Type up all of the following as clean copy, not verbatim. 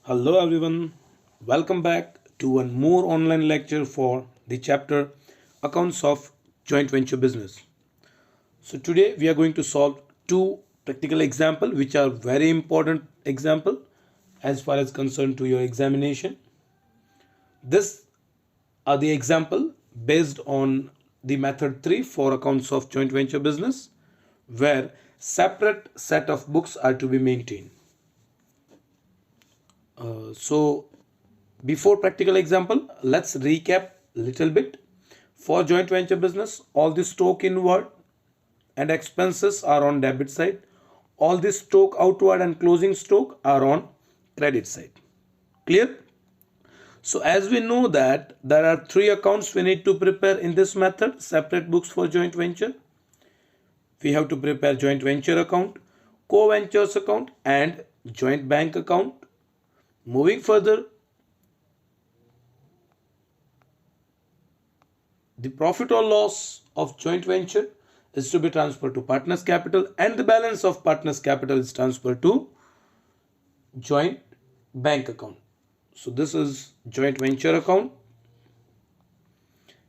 Hello everyone, welcome back to one more online lecture for the chapter Accounts of Joint Venture Business. So today we are going to solve two practical example which are very important example as far as concerned to your examination. This are the example based on the method 3 for accounts of joint venture business where separate set of books are to be maintained. So before practical example, let's recap little bit. For joint venture business, all the stock inward and expenses are on debit side. All the stock outward and closing stock are on credit side. Clear? So as we know that there are three accounts we need to prepare in this method, separate books for joint venture. We have to prepare joint venture account, co-ventures account and joint bank account. Moving further, the profit or loss of joint venture is to be transferred to partners capital and the balance of partners capital is transferred to joint bank account. So this is joint venture account.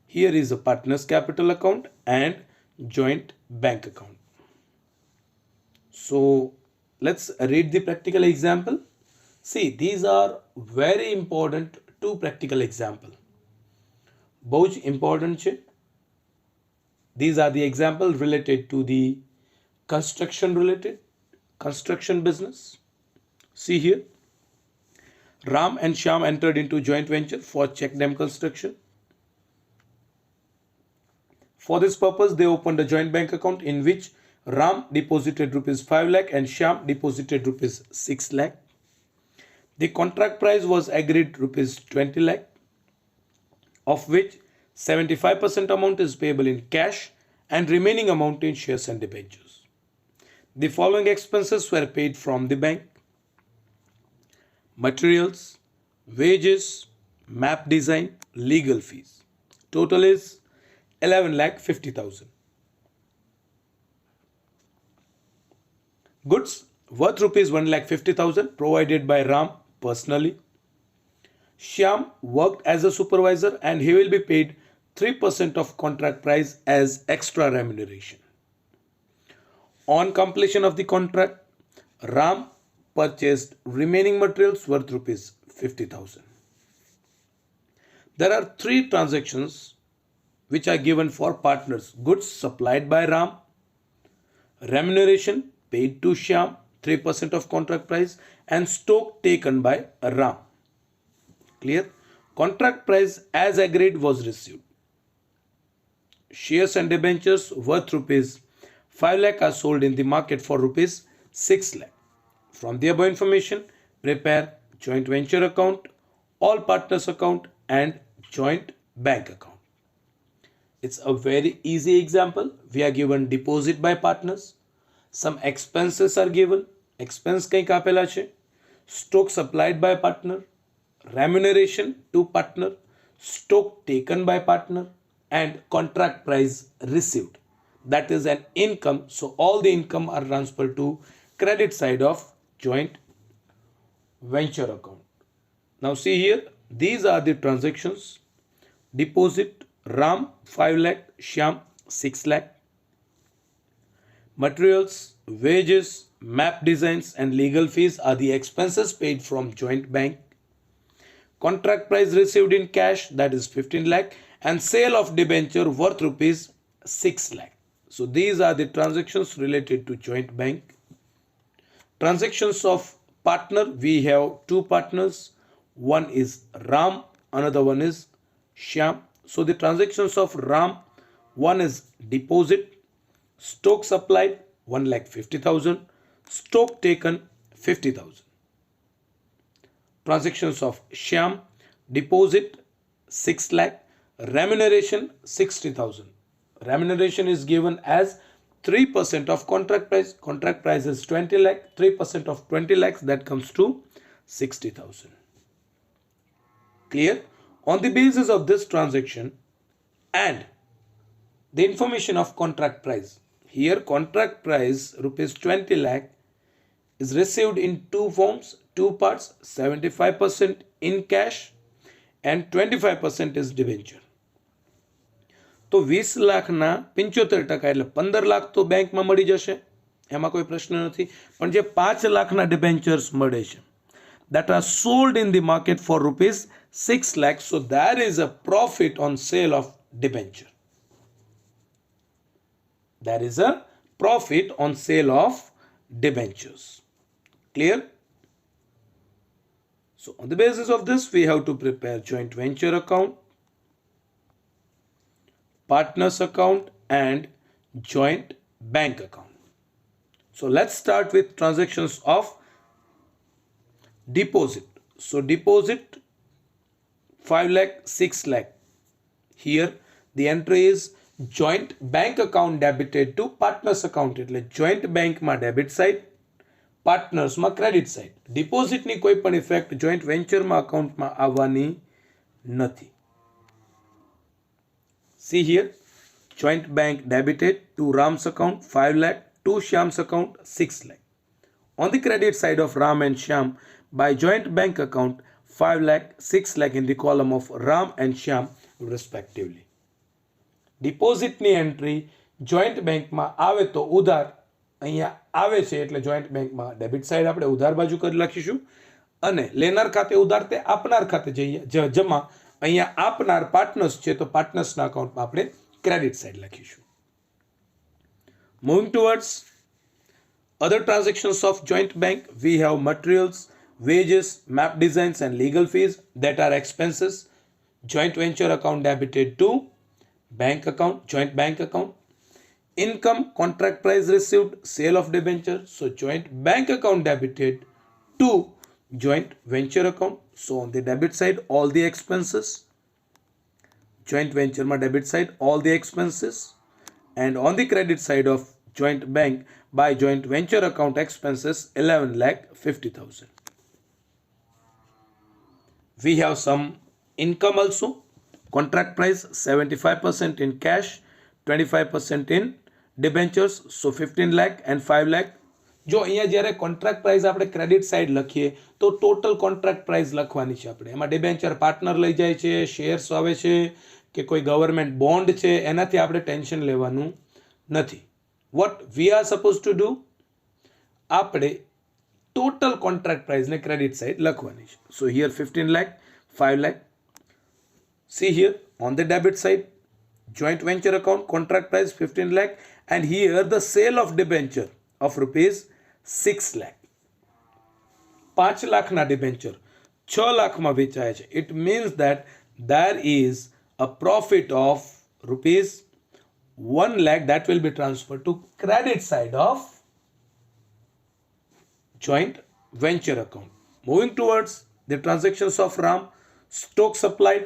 Here is a partners capital account and joint bank account. So let's read the practical example. See, these are very important two practical example. Both important છે. These are the examples related to the construction business. See here, Ram and Shyam entered into joint venture for check dam construction. For this purpose, they opened a joint bank account in which Ram deposited rupees 5 lakh and Shyam deposited rupees 6 lakh. The contract price was agreed rupees 20 lakh, of which 75% amount is payable in cash and remaining amount in shares and debentures. The following expenses were paid from the bank: materials, wages, map design, legal fees. Total is 11,50,000. Goods worth rupees 1,50,000 provided by Ram personally. Shyam worked as a supervisor and he will be paid 3% of contract price as extra remuneration. On completion of the contract, Ram purchased remaining materials worth rupees 50,000. There are three transactions which are given for partners: goods supplied by Ram, remuneration paid to Shyam 3% of contract price, and stock taken by Ram. Clear? Contract price as agreed was received. Shares and debentures worth rupees 5 lakh are sold in the market for rupees 6 lakh. From the above information, prepare joint venture account, all partners account and joint bank account. It's a very easy example. We are given deposit by partners. Some expenses are given. Expense કઈ કાપેલા છે. Stock supplied by partner, remuneration to partner, stock taken by partner and contract price received. That is an income. So all the income are transferred to credit side of joint venture account. Now see here, these are the transactions. Deposit Ram 5 lakh, Shyam 6 lakh. Materials, wages, map designs and legal fees are the expenses paid from joint bank. Contract price received in cash, that is 15 lakh, and sale of debenture worth rupees 6 lakh. So these are the transactions related to joint bank. Transactions of partner, we have two partners. One is Ram, another one is Shyam. So the transactions of Ram, one is deposit, stock supplied 1,50,000, stock taken 50,000. Transactions of Shyam, deposit 6 lakh, remuneration 60,000. Remuneration is given as 3% of contract price. Contract price is 20 lakh, 3% of 20 lakhs, that comes to 60,000. Clear? On the basis of this transaction and the information of contract price, here contract price rupees 20 lakh is received in two forms: two parts, 75% in cash and 25% is debenture. તો 20 લાખના 75% એટલે 15 લાખ તો બેંકમાં મળી જશે, એમાં કોઈ પ્રશ્ન નથી. પણ જે 5 લાખના ડિબેન્ચર્સ મળે છે that are sold in the market for rupees 6 lakh, so there is a profit on sale of debenture. There is a profit on sale of debentures. Clear? So on the basis of this, we have to prepare joint venture account, partners account and joint bank account. So let's start with transactions of deposit. So deposit 5 lakh, 6 lakh. Here the entry is joint bank account debited to partners account. એટલે joint bank માં debit side, partners માં credit side. Deposit ની કોઈ પણ effect joint venture માં account માં આવવાની નથી. See here, joint bank debited to Ram's account 5 lakh, to Shyam's account 6 lakh. On the credit side of Ram and Shyam, by joint bank account 5 lakh, 6 lakh in the column of Ram and Shyam respectively. Deposit ની entry joint bank માં આવે તો ઉધાર અહીંયા આવે છે એટલે joint bank માં debit side આપણે ઉધાર બાજુ કરી લખીશું અને લેનાર ખાતે ઉધાર તે આપનાર ખાતે જમા અહીંયા આપનાર પાર્ટનર્સ છે તો પાર્ટનર્સના અકાઉન્ટમાં આપણે ક્રેડિટ સાઇડ લખીશું. Moving towards other transactions of joint bank, we have materials, wages, map designs and legal fees that are expenses. Joint venture account debited to bank account, joint bank account. Income, contract price received, sale of debenture, so joint bank account debited to joint venture account. So on the debit side all the expenses, joint venture ma debit side all the expenses, and on the credit side of joint bank by joint venture account expenses 11 lakh 50,000. We have some income also. Contract price 75% in cash, 25% in debentures, so 15 lakh and 5 lakh. જો અહીંયા જ્યારે contract price આપણે credit side લખીએ તો total contract price લખવાની છે આપણે. એમાં ડિબેન્ચર પાર્ટનર લઈ જાય છે, શેર્સ આવે છે કે કોઈ ગવર્મેન્ટ બોન્ડ છે, એનાથી આપણે ટેન્શન લેવાનું નથી. What we are suppose to do, આપણે ટોટલ કોન્ટ્રાક્ટ પ્રાઇસને ક્રેડિટ સાઇડ લખવાની છે. સો here 15 lakh, 5 lakh. See here on the debit side joint venture account contract price 15 lakh and here the sale of debenture of rupees 6 lakh. 5 lakh na debenture 6 lakh ma વેચાય છે. It means that there is a profit of rupees 1 lakh that will be transferred to credit side of joint venture account. Moving towards the transactions of Ram, stock supplied,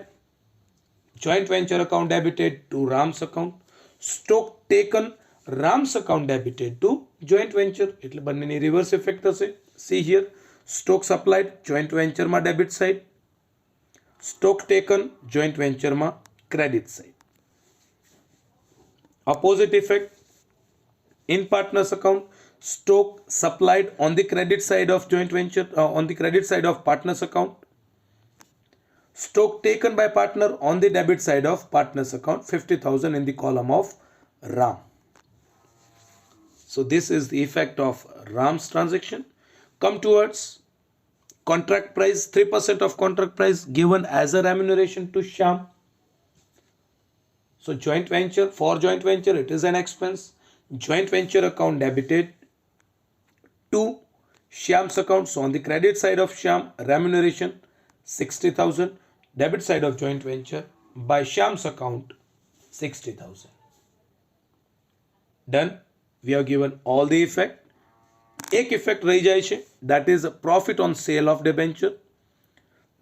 joint venture account debited to Ram's account. Stock taken, Ram's account debited to joint venture. એટલે બંનેની reverse effect થશે. See here, stock supplied, joint venture માં debit side. Stock taken, joint venture માં credit side. Opposite effect, in partners account, stock supplied on the credit side of joint venture, on the credit side of partners account. Stock taken by partner on the debit side of partner's account, 50,000 in the column of Ram. So this is the effect of Ram's transaction. Come towards contract price, 3% of contract price given as a remuneration to Shyam. So joint venture, for joint venture it is an expense. Joint venture account debited to Shyam's account. So on the credit side of Shyam, remuneration 60,000. Debit side of joint venture by Shyam's account 60,000. Done. We have given all the effect. એક effect રહી જાય છે, that is a profit on sale of debenture.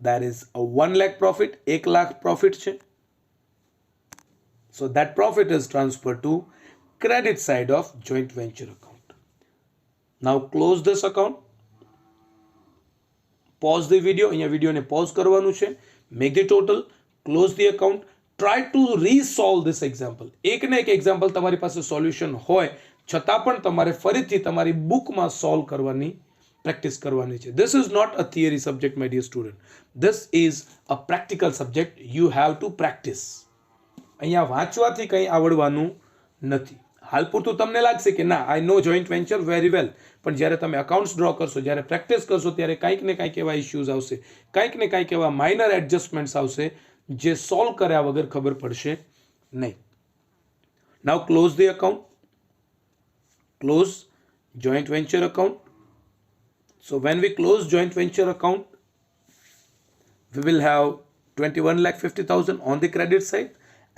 That is a 1 lakh profit, 1 lakh profit છે. So that profit is transferred to credit side of joint venture account. Now close this account. Pause the video. અહીંયા વિડિયોને pause કરવાનું છે. Make the total, close the account. Try to resolve this example. એક ને એક example તમારી પાસે solution હોય છતાં પણ તમારે ફરીથી તમારી બુકમાં સોલ્વ કરવાની પ્રેક્ટિસ કરવાની છે. This is not a theory subject, my dear student. This is a practical subject. You have to practice. અહીંયા વાંચવાથી કંઈ આવડવાનું નથી. હાલ પૂરતું તમને લાગશે કે ના, આઈ નો જોઈન્ટ વેન્ચર વેરી વેલ, પણ જ્યારે તમે અકાઉન્ટ્સ ડ્રો કરશો, જ્યારે પ્રેક્ટિસ કરશો, ત્યારે કંઈક ને કંઈક એવા ઇશ્યુઝ આવશે, કંઈક ને કંઈક એવા માઇનર એડજસ્ટમેન્ટ્સ આવશે જે સોલ્વ કર્યા વગર ખબર પડશે નહીં. Now close the account. Close joint venture account. So when we close joint venture account, we will have 21,50,000 on the credit side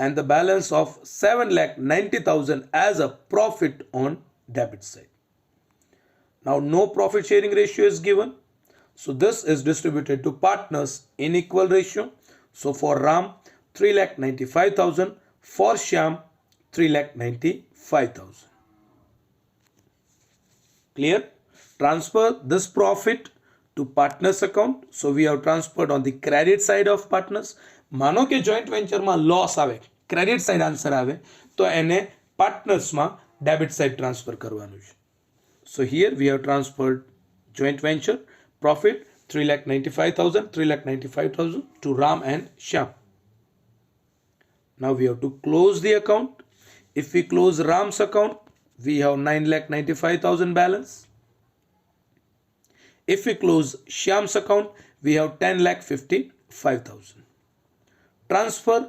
and the balance of 7,90,000 as a profit on debit side. Now no profit sharing ratio is given. So this is distributed to partners in equal ratio. So for Ram 3,95,000, for Shyam 3,95,000. Clear? Transfer this profit to partners account. So we have transferred on the credit side of partners. માનો કે joint વેન્ચરમાં loss આવે, credit side answer આવે, તો એને પાર્ટનર્સમાં debit side transfer કરવાનું છે. So here we have transferred joint venture profit 3,95,000 to Ram and Shyam. Now we have to close the account. If we close Ram's account, we have 9,95,000 balance. If we close Shyam's account, we have 10,55,000. Transfer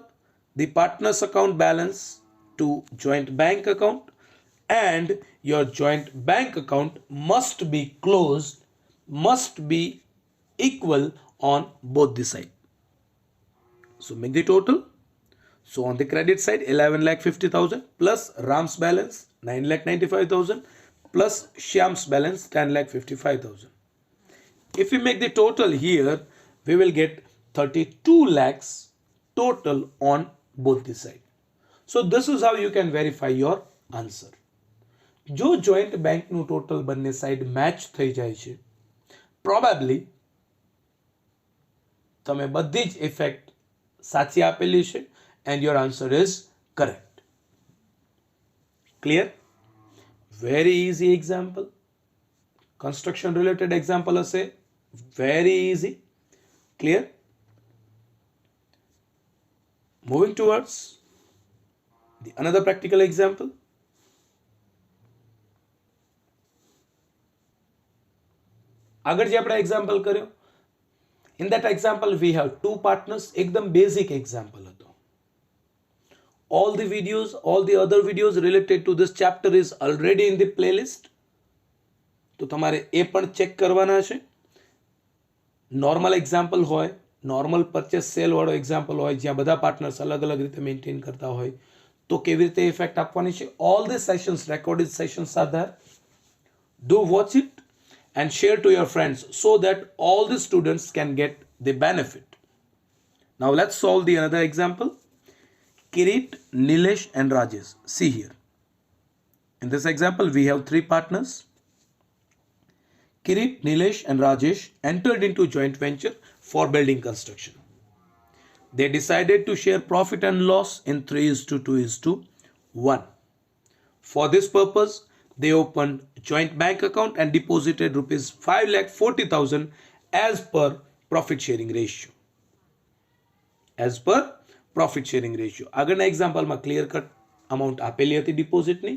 the partner's account balance to joint bank account, and your joint bank account must be closed, must be equal on both the side. So make the total. So on the credit side 11,50,000 plus Ram's balance 9,95,000 plus Shyam's balance 10,55,000. If we make the total here, we will get 32 lakhs total on both the side. So this is how you can verify your answer. જો joint bank નું total બંને side match થઈ જાય છે, probably તમે બધી જ effect સાચી આપેલી છે and your answer is correct. Clear? Very easy example. Construction related example hase. Very easy. Clear? Moving towards the another practical example. આગળ જે આપણે એક્ઝામ્પલ કર્યો, in that example we have two partners. એકદમ basic example હતો. All the videos, all the other videos related to this chapter is already in the playlist. તો તમારે એ પણ check કરવાના છે. નોર્મલ એક્ઝામ્પલ હોય, નોર્મલ પરચેસ સેલ વાળો example હોય, જ્યાં બધા પાર્ટનર્સ અલગ અલગ રીતે મેન્ટેન કરતા હોય, તો કેવી રીતે ઇફેક્ટ આપવાની છે. All the sessions, recorded sessions are there. Do watch it and share to your friends so that all the students can get the benefit. Now let's solve the another example. Kirit, Nilesh and Rajesh. See here. In this example, we have three partners. Kirit, Nilesh and Rajesh entered into joint venture for building construction. They decided to share profit and loss in 3:2:1. For this purpose, they opened joint bank account and deposited rupees 5,40,000 as per profit sharing ratio. As per profit sharing ratio. આગળના એક્ઝામ્પલમાં clear cut amount આપેલી હતી ડિપોઝિટની.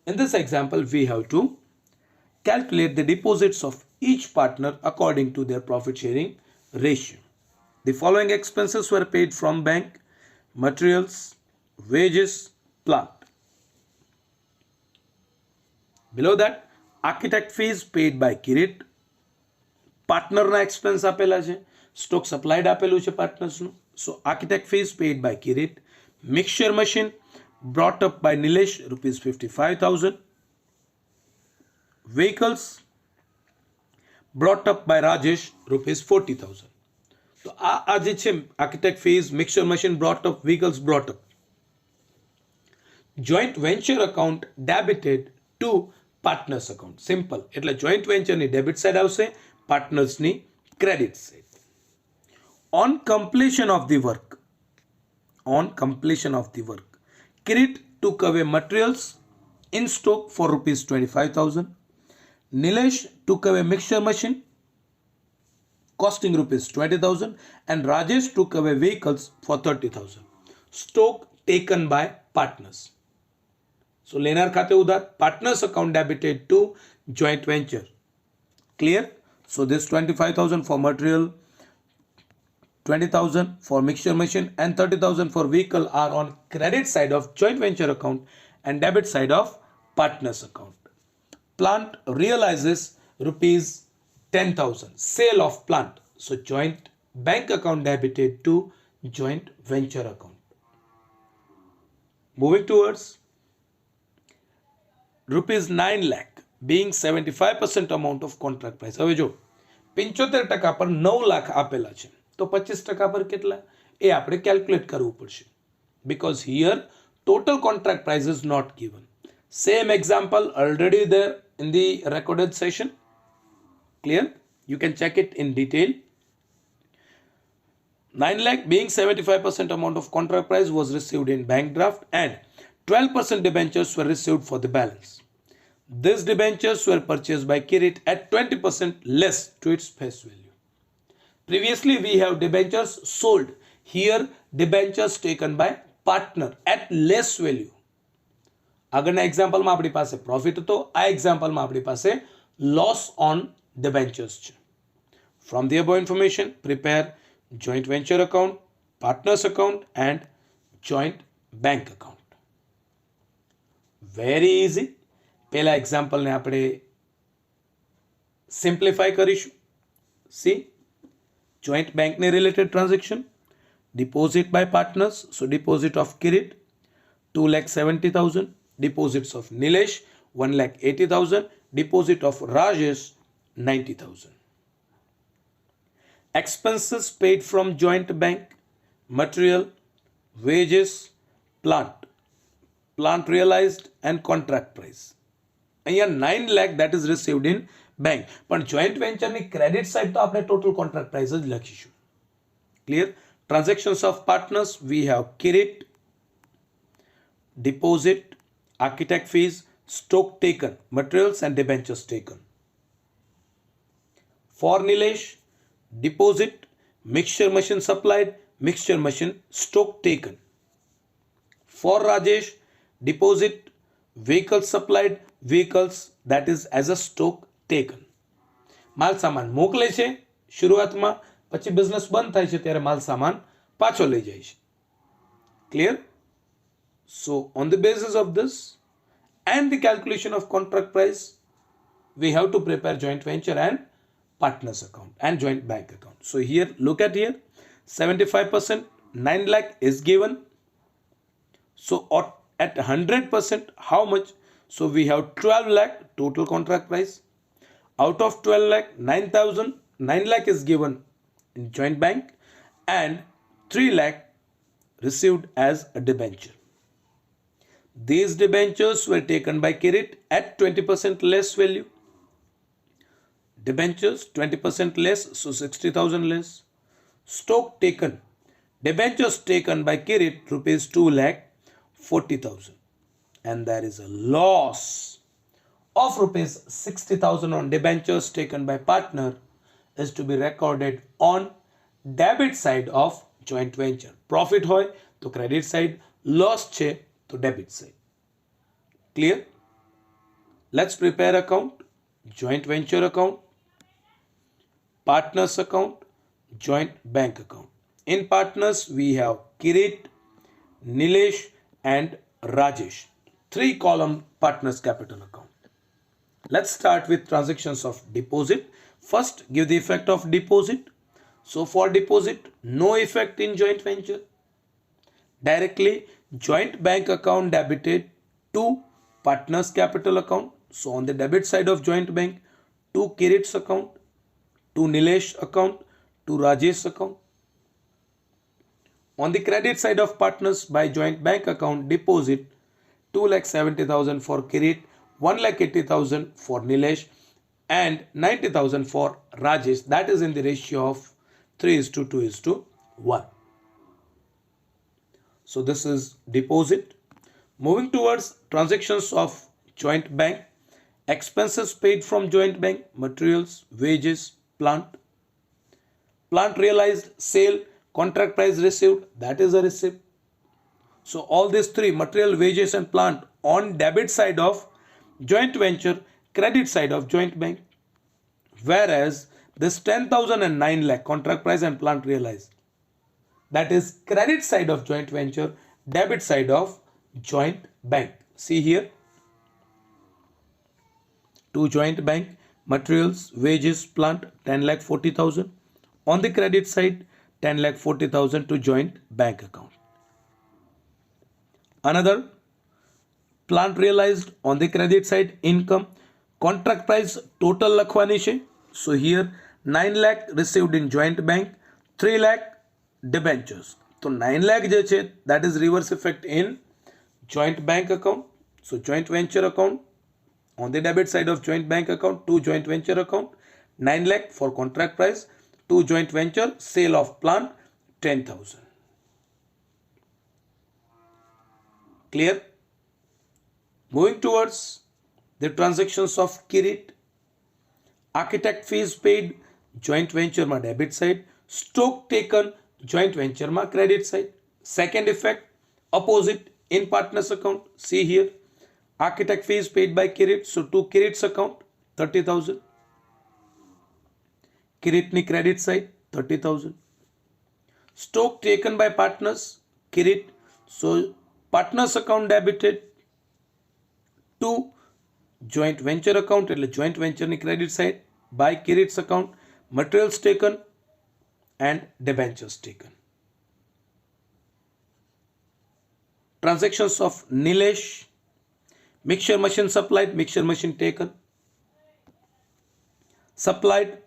In this example, we have to calculate the deposits of each partner according to their profit sharing ratio. The following expenses were paid from bank: materials, wages, plant. Below that, architect fees paid by Kirit. પાર્ટનરના expense આપેલા છે, stock સપ્લાઈડ આપેલું છે પાર્ટનર્સનું. So architect fees paid by Kirit. Mixture machine brought up by Nilesh, rupees 55,000. Vehicles brought up by Rajesh, rupees 40,000. તો આ જે છે architect fees, mixer machine brought up, vehicles brought up. Joint venture account debited to partners account. Simple, એટલે joint વેન્ચરની debit side આવશે, પાર્ટનર્સની credit side. On completion of the work, Kirit took away materials in stock for rupees 25,000. Nilesh took away mixture machine costing rupees 20,000 and Rajesh took away vehicles for 30,000. Stock taken by partners. So Lennard खाते उधार, partners account debited to joint venture. Clear? So this 25,000 for material, 20,000 for mixture machine and 30,000 for vehicle are on credit side of joint venture account and debit side of partners account. Plant realizes rupees 10,000 sale of plant. So joint bank account debited to joint venture account. Moving towards rupees 9 lakh being 75% amount of contract price. હવે જો 75% પર 9 લાખ આપેલા છે તો 25% પર કેટલા એ આપણે calculate કરવું પડશે because here total contract price is not given. Same example already there in the recorded session. Clear? You can check it in detail. 9 lakh being 75% amount of contract price was received in bank draft and 12% debentures were received for the balance. These debentures were purchased by Kirit at 20% less to its face value. Previously we have debentures sold. Here debentures taken by partner at less value. આગળના એક્ઝામ્પલમાં આપણી પાસે profit હતો, આ એક્ઝામ્પલમાં આપણી પાસે loss on debentures છે. From the above information, prepare joint venture account, partners account and joint bank account. Very easy. પહેલા એક્ઝામ્પલને આપણે સિમ્પ્લિફાઈ કરીશું. See, joint bankને related transaction, deposit by partners. So deposit of Kirit 2,70,000, deposits of Nilesh 1,80,000, deposit of Rajesh 90,000. Expenses paid from joint bank, material, wages, plant realized and contract price. અહીંયા 9 lakh that is received in bank. પણ joint venture ની credit side તો આપણે total contract price જ લખીશું. Clear? Transactions of partners, we have Kirit, deposit, architect fees, stock taken, materials and debentures taken. For Nilesh, deposit, mixture machine supplied, mixture machine stock taken. For Rajesh, deposit, vehicles supplied, vehicles that is as a stock taken. માલ સામાન મોકલે છે શરૂઆતમાં, પછી business બંધ થાય છે ત્યારે માલ સામાન પાછો લઈ જાય છે. Clear? So on the basis of this and the calculation of contract price, we have to prepare joint venture and partners account and joint bank account. So here, look at here, 75%, 9 lakh is given. So at 100%, how much? So we have 12 lakh total contract price. Out of 12 lakh, 9 lakh is given in joint bank and 3 lakh received as a debenture. These debentures were taken by Kirit at 20% less value. Debentures 20% less, so 60,000 less. Stock taken, debentures taken by Kirit rupees 2,40,000 and there is a loss of rupees 60,000 on debentures taken by partner is to be recorded on debit side of joint venture. Profit hoy to credit side, loss che to debit side. Clear? Let's prepare account, joint venture account, partners account, joint bank account. In partners we have Kirit, Nilesh and Rajesh. 3 column partners capital account. Let's start with transactions of deposit. First, give the effect of deposit. So for deposit, no effect in joint venture. Directly, joint bank account debited to partners capital account. So on the debit side of joint bank, to Kirit's account, to Nilesh account, to Rajesh account. On the credit side of partners by joint bank account, deposit 2,70,000 for Kirit, 1,80,000 for Nilesh and 90,000 for Rajesh. That is in the ratio of 3:2:1. So this is deposit. Moving towards transactions of joint bank. Expenses paid from joint bank, materials, wages, plant. Plant realized, sale, contract price received, that is a receipt. So all these three, material, wages and plant, on debit side of joint venture, credit side of joint bank. Whereas this 10,009 lakh contract price and plant realized, that is credit side of joint venture, debit side of joint bank. See here, to joint bank, materials, wages, plant 10 lakh 40,000. On the credit side, 10 lakh 40,000 to joint bank account. Another, plant realized on the credit side, income, contract price total લખવાની છે. So here 9 lakh received in joint bank, 3 lakh debentures. So 9 lakh જે છે, that is reverse effect in joint bank account. So joint venture account, on the debit side of joint bank account, to joint venture account, 9 lakh for contract price, to joint venture, sale of plant 10,000. Clear? Moving towards the transactions of Kirit. Architect fees paid, joint venture ma debit side. Stock taken, joint venture ma credit side. Second effect, opposite in partners account. See here, architect fees paid by Kirit. So to Kirit's account, 30,000. Kirit ni credit side, 30,000. Stock taken by partners, Kirit. So partners account debited to joint venture account, એટલે joint venture ની credit side by Kirit's account, materials taken and debentures taken. Transactions of Nilesh, mixture machine supplied, mixture machine taken, supplied,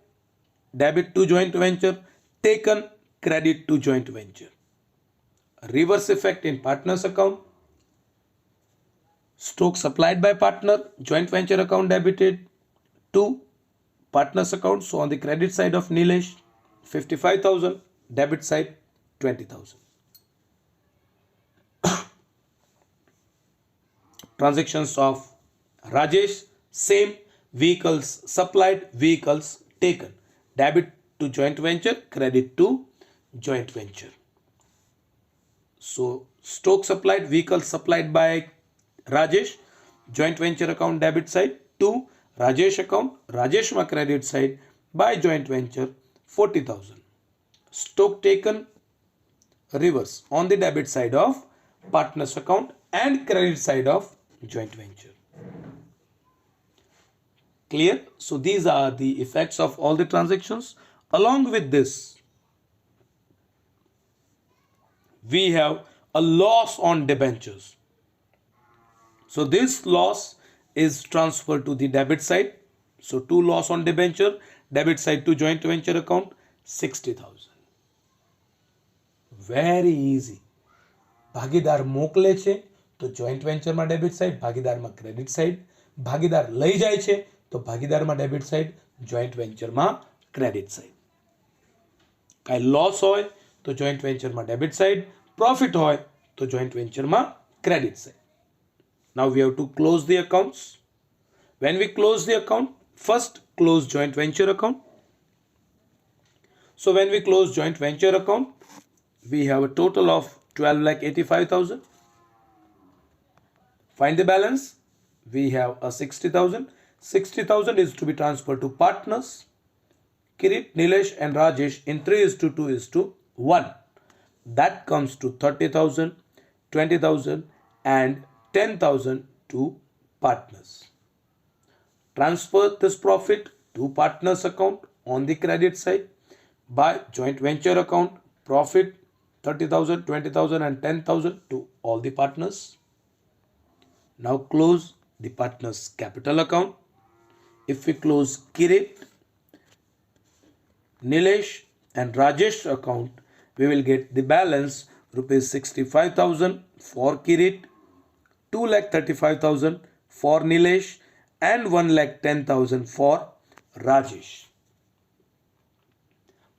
debit to joint venture, taken, credit to joint venture. Reverse effect in partners account, stock supplied by partner, joint venture account debited to partners account. So on the credit side of Nilesh, 55,000, debit side 20,000. Transactions of Rajesh, same, vehicles supplied, vehicles taken, debit to joint venture, credit to joint venture. So stock supplied, vehicle supplied by Rajesh, joint venture account debit side to Rajesh account, Rajesh ma credit side by joint venture 40,000. Stock taken, reverse on the debit side of partners account and credit side of joint venture. Clear? So these are the effects of all the transactions. Along with this, we have a loss on debentures. So this loss is transferred to the debit side. So to loss on debenture, debit side to joint venture account, 60,000. Very easy. ભાગીદાર મોકલે છે તો joint વેન્ચરમાં debit side, ભાગીદારમાં credit side. ભાગીદાર લઈ જાય છે તો ભાગીદારમાં ડેબિટ સાઇડ, જોઈન્ટ વેન્ચરમાં ક્રેડિટ સાઇડ. કાંઈ લોસ હોય તો જોઈન્ટ વેન્ચરમાં ડેબિટ સાઇડ, profit હોય તો joint venture માં credit side. Now we have to close the accounts. When we close the account, first close joint venture account. So when we close joint venture account, we have a total of 12,85,000. Find the balance. We have a 60,000. 60,000 is to be transferred to partners, Kirit, Nilesh and Rajesh in 3:2:1. That comes to 30,000, 20,000 and 10,000 to partners. Transfer this profit to partners account on the credit side by joint venture account, profit 30,000, 20,000 and 10,000 to all the partners. Now close the partners capital account. If we close Kirit, Nilesh and Rajesh account, we will get the balance rupees 65,000 for Kirit, 2,35,000 for Nilesh and 1,10,000 for Rajesh.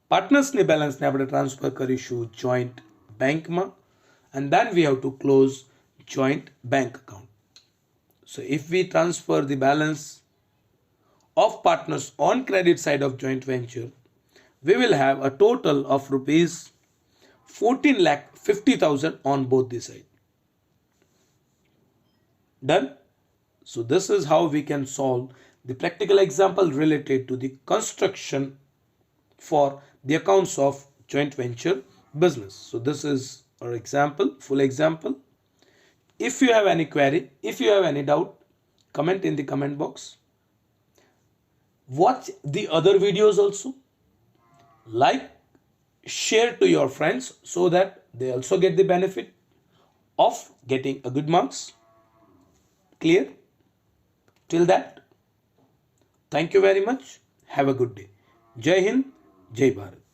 Partners ni balance ne આપણે transfer કરીશું joint bank માં, and then we have to close joint bank account. So if we transfer the balance of partners on credit side of joint venture, we will have a total of rupees 14 lakh 50,000 on both the side. Done? So this is how we can solve the practical example related to the construction for the accounts of joint venture business. So this is our example, full example. If you have any query, if you have any doubt, comment in the comment box. Watch the other videos also. Like, share to your friends so that they also get the benefit of getting a good marks. Clear? Till that, thank you very much. Have a good day. Jai Hind, Jai Bharat.